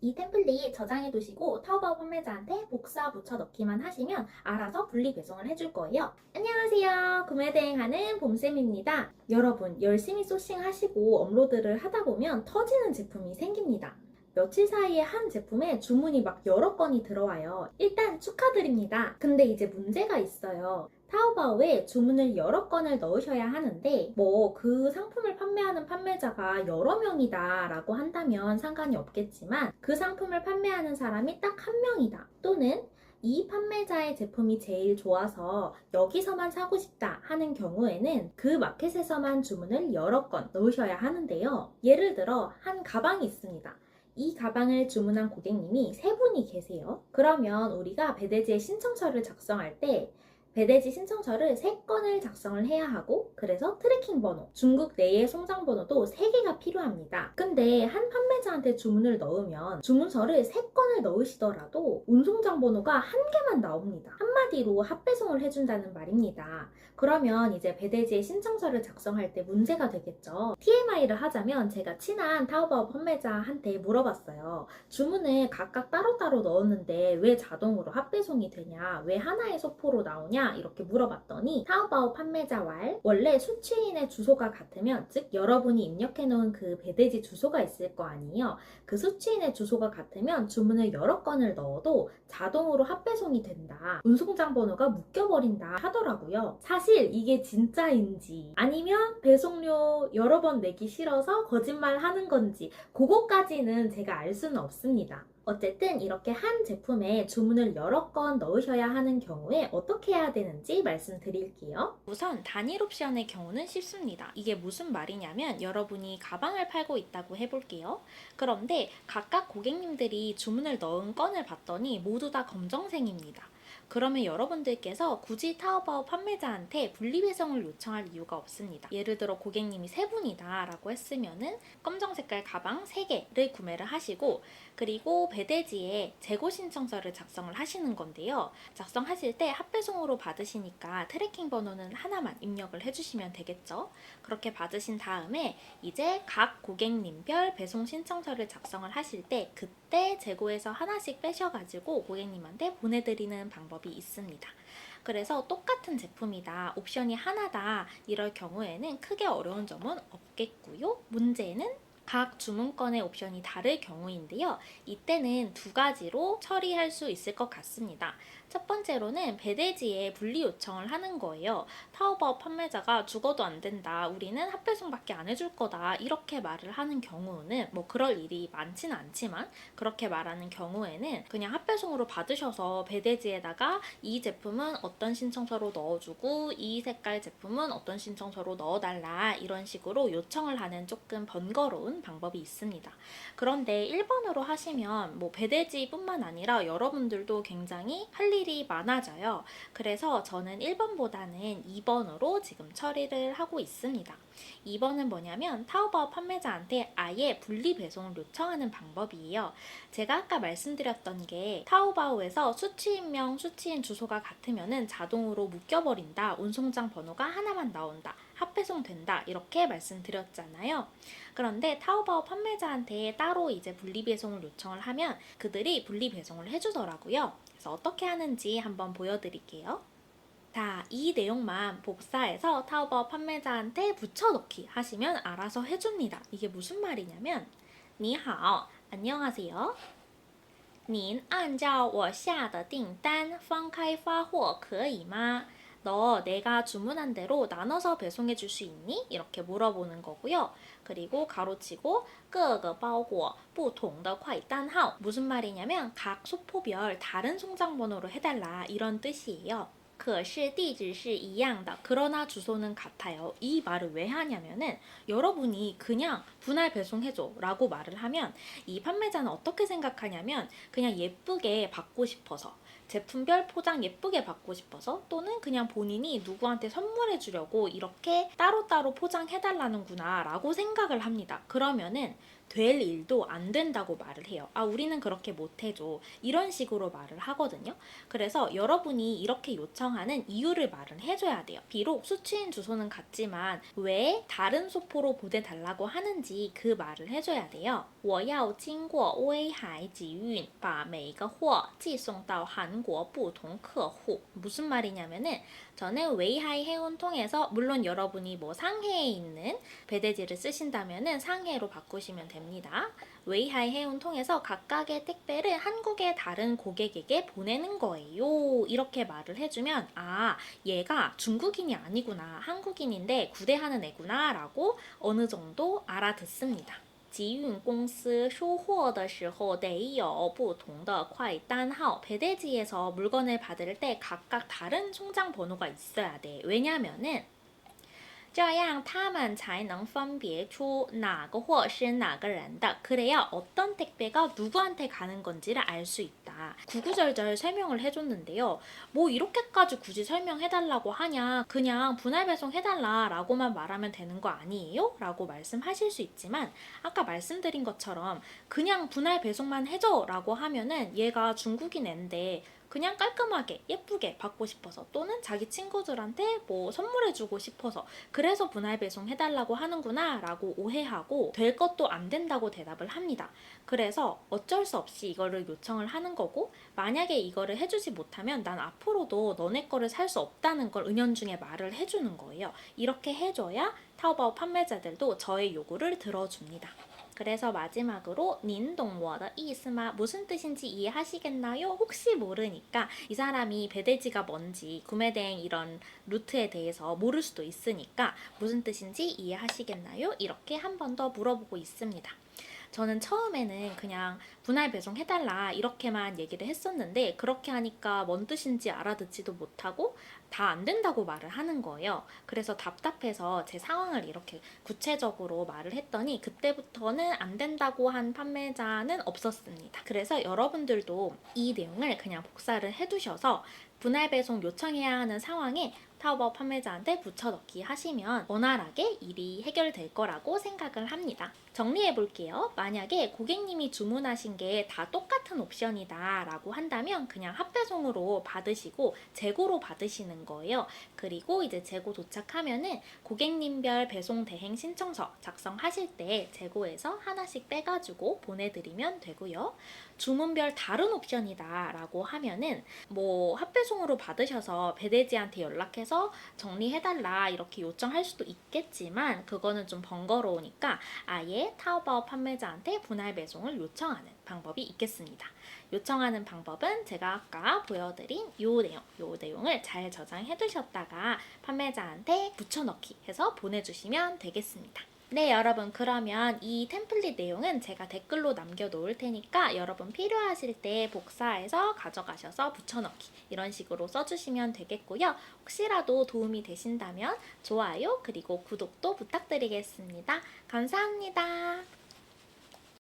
이 템플릿 저장해 두시고 타오바오 판매자한테 복사 붙여 넣기만 하시면 알아서 분리 배송을 해줄 거예요. 안녕하세요. 구매 대행하는 봄쌤입니다. 여러분, 열심히 소싱하시고 업로드를 하다 보면 터지는 제품이 생깁니다. 며칠 사이에 한 제품에 주문이 막 여러 건이 들어와요. 일단 축하드립니다. 근데 이제 문제가 있어요. 타오바오에 주문을 여러 건을 넣으셔야 하는데 그 상품을 판매하는 판매자가 여러 명이다 라고 한다면 상관이 없겠지만 그 상품을 판매하는 사람이 딱 한 명이다 또는 이 판매자의 제품이 제일 좋아서 여기서만 사고 싶다 하는 경우에는 그 마켓에서만 주문을 여러 건 넣으셔야 하는데요. 예를 들어 한 가방이 있습니다. 이 가방을 주문한 고객님이 세 분이 계세요. 그러면 우리가 배대지의 신청서를 작성할 때 배대지 신청서를 3건을 작성을 해야 하고 그래서 트래킹 번호, 중국 내의 송장 번호도 3개가 필요합니다. 근데 한 판매자한테 주문을 넣으면 주문서를 3건을 넣으시더라도 운송장 번호가 한 개만 나옵니다. 한마디로 합배송을 해준다는 말입니다. 그러면 이제 배대지의 신청서를 작성할 때 문제가 되겠죠. TMI를 하자면 제가 친한 타오바오 판매자한테 물어봤어요. 주문을 각각 따로따로 넣었는데 왜 자동으로 합배송이 되냐? 왜 하나의 소포로 나오냐? 이렇게 물어봤더니 타오바오 판매자 원래 수취인의 주소가 같으면 즉 여러분이 입력해 놓은 그 배대지 주소가 있을 거 아니에요. 그 수취인의 주소가 같으면 주문을 여러 건을 넣어도 자동으로 합배송이 된다. 운송장 번호가 묶여버린다 하더라고요. 사실 이게 진짜인지 아니면 배송료 여러 번 내기 싫어서 거짓말 하는 건지 그거까지는 제가 알 수는 없습니다. 어쨌든 이렇게 한 제품에 주문을 여러 건 넣으셔야 하는 경우에 어떻게 해야 되는지 말씀드릴게요. 우선 단일 옵션의 경우는 쉽습니다. 이게 무슨 말이냐면 여러분이 가방을 팔고 있다고 해볼게요. 그런데 각각 고객님들이 주문을 넣은 건을 봤더니 모두 다 검정색입니다. 그러면 여러분들께서 굳이 타오바오 판매자한테 분리배송을 요청할 이유가 없습니다. 예를 들어 고객님이 3분이다 라고 했으면은 검정 색깔 가방 3개를 구매를 하시고 그리고 배대지에 재고 신청서를 작성을 하시는 건데요. 작성하실 때 합배송으로 받으시니까 트래킹 번호는 하나만 입력을 해주시면 되겠죠. 그렇게 받으신 다음에 이제 각 고객님별 배송 신청서를 작성을 하실 때 그때 재고에서 하나씩 빼셔가지고 고객님한테 보내드리는 방법이 있습니다. 그래서 똑같은 제품이다, 옵션이 하나다 이럴 경우에는 크게 어려운 점은 없겠고요. 문제는 각 주문건의 옵션이 다를 경우인데요. 이때는 2가지로 처리할 수 있을 것 같습니다. 첫 번째로는 배대지에 분리 요청을 하는 거예요. 타오바오 판매자가 죽어도 안 된다, 우리는 합배송밖에 안 해줄 거다 이렇게 말을 하는 경우는 그럴 일이 많지는 않지만 그렇게 말하는 경우에는 그냥 합배송으로 받으셔서 배대지에다가 이 제품은 어떤 신청서로 넣어주고 이 색깔 제품은 어떤 신청서로 넣어달라 이런 식으로 요청을 하는 조금 번거로운 방법이 있습니다. 그런데 1번으로 하시면 배대지뿐만 아니라 여러분들도 굉장히 할 일이 많아져요. 그래서 저는 1번보다는 2번으로 지금 처리를 하고 있습니다. 2번은 뭐냐면 타오바오 판매자한테 아예 분리 배송을 요청하는 방법이에요. 제가 아까 말씀드렸던 게 타오바오에서 수취인명, 수취인 주소가 같으면은 자동으로 묶여버린다, 운송장 번호가 하나만 나온다, 합배송 된다 이렇게 말씀드렸잖아요. 그런데 타오바오 판매자한테 따로 이제 분리 배송을 요청을 하면 그들이 분리 배송을 해주더라고요. 그래서 어떻게 하는지 한번 보여드릴게요. 자, 이 내용만 복사해서 타오바오 판매자한테 붙여넣기 하시면 알아서 해줍니다. 이게 무슨 말이냐면 你好, 안녕하세요. 您按照我下的订单分开发货可以吗? 너 내가 주문한 대로 나눠서 배송해 줄 수 있니? 이렇게 물어보는 거고요. 그리고 가로치고 各个包裹不同的快单号 무슨 말이냐면 각 소포별 다른 송장 번호로 해달라 이런 뜻이에요. 可是地址是一样的. 그러나 주소는 같아요. 이 말을 왜 하냐면은 여러분이 그냥 분할 배송해줘 라고 말을 하면 이 판매자는 어떻게 생각하냐면 그냥 예쁘게 받고 싶어서 제품별 포장 예쁘게 받고 싶어서 또는 그냥 본인이 누구한테 선물해 주려고 이렇게 따로따로 포장해달라는구나 라고 생각을 합니다. 그러면은 될 일도 안 된다고 말을 해요. 아, 우리는 그렇게 못 해줘. 이런 식으로 말을 하거든요. 그래서 여러분이 이렇게 요청하는 이유를 말을 해줘야 돼요. 비록 수취인 주소는 같지만 왜 다른 소포로 보내달라고 하는지 그 말을 해줘야 돼요. 我要经过威海集运把每个货寄送到韩国不同客户 무슨 말이냐면은 저는 웨이하이 해운 통해서 물론 여러분이 뭐 상해에 있는 배대지를 쓰신다면은 상해로 바꾸시면 됩니다. 웨이하이 해운 통해서 각각의 택배를 한국의 다른 고객에게 보내는 거예요. 이렇게 말을 해주면 아, 얘가 중국인이 아니구나. 한국인인데 구대하는 애구나 라고 어느 정도 알아듣습니다. 集运公司收货的时候得有不同的快单号. 배대지에서 물건을 받을 때 각각 다른 송장 번호가 있어야 돼. 왜냐면은 这样他们才能分别出哪个货是哪个人的. 그래야 어떤 택배가 누구한테 가는 건지를 알 수 있다. 구구절절 설명을 해줬는데요. 뭐 이렇게까지 굳이 설명해달라고 하냐. 그냥 분할 배송해달라 라고만 말하면 되는 거 아니에요? 라고 말씀하실 수 있지만 아까 말씀드린 것처럼 그냥 분할 배송만 해줘 라고 하면은 얘가 중국인 앤데 그냥 깔끔하게 예쁘게 받고 싶어서 또는 자기 친구들한테 뭐 선물해주고 싶어서 그래서 분할 배송 해달라고 하는구나 라고 오해하고 될 것도 안 된다고 대답을 합니다. 그래서 어쩔 수 없이 이거를 요청을 하는 거고 만약에 이거를 해주지 못하면 난 앞으로도 너네 거를 살 수 없다는 걸 은연중에 말을 해주는 거예요. 이렇게 해줘야 타오바오 판매자들도 저의 요구를 들어줍니다. 그래서 마지막으로 닌懂我的意思吗? 무슨 뜻인지 이해하시겠나요? 혹시 모르니까 이 사람이 배대지가 뭔지 구매대행 이런 루트에 대해서 모를 수도 있으니까 무슨 뜻인지 이해하시겠나요? 이렇게 한 번 더 물어보고 있습니다. 저는 처음에는 그냥 분할 배송해달라 이렇게만 얘기를 했었는데 그렇게 하니까 뭔 뜻인지 알아듣지도 못하고 다 안 된다고 말을 하는 거예요. 그래서 답답해서 제 상황을 이렇게 구체적으로 말을 했더니 그때부터는 안 된다고 한 판매자는 없었습니다. 그래서 여러분들도 이 내용을 그냥 복사를 해두셔서 분할 배송 요청해야 하는 상황에 타오바오 판매자한테 붙여넣기 하시면 원활하게 일이 해결될 거라고 생각을 합니다. 정리해 볼게요. 만약에 고객님이 주문하신 게 다 똑같은 옵션이다 라고 한다면 그냥 합배송으로 받으시고 재고로 받으시는 거예요. 그리고 이제 재고 도착하면은 고객님별 배송 대행 신청서 작성하실 때 재고에서 하나씩 빼가지고 보내드리면 되고요. 주문별 다른 옵션이다 라고 하면은 뭐 합배송으로 받으셔서 배대지한테 연락해서 정리해달라 이렇게 요청할 수도 있겠지만 그거는 좀 번거로우니까 아예 타오바오 판매자한테 분할 배송을 요청하는 방법이 있겠습니다. 요청하는 방법은 제가 아까 보여드린 요 내용을 잘 저장해 두셨다가 판매자한테 붙여넣기 해서 보내주시면 되겠습니다. 네, 여러분, 그러면 이 템플릿 내용은 제가 댓글로 남겨놓을 테니까 여러분 필요하실 때 복사해서 가져가셔서 붙여넣기 이런 식으로 써주시면 되겠고요. 혹시라도 도움이 되신다면 좋아요 그리고 구독도 부탁드리겠습니다. 감사합니다.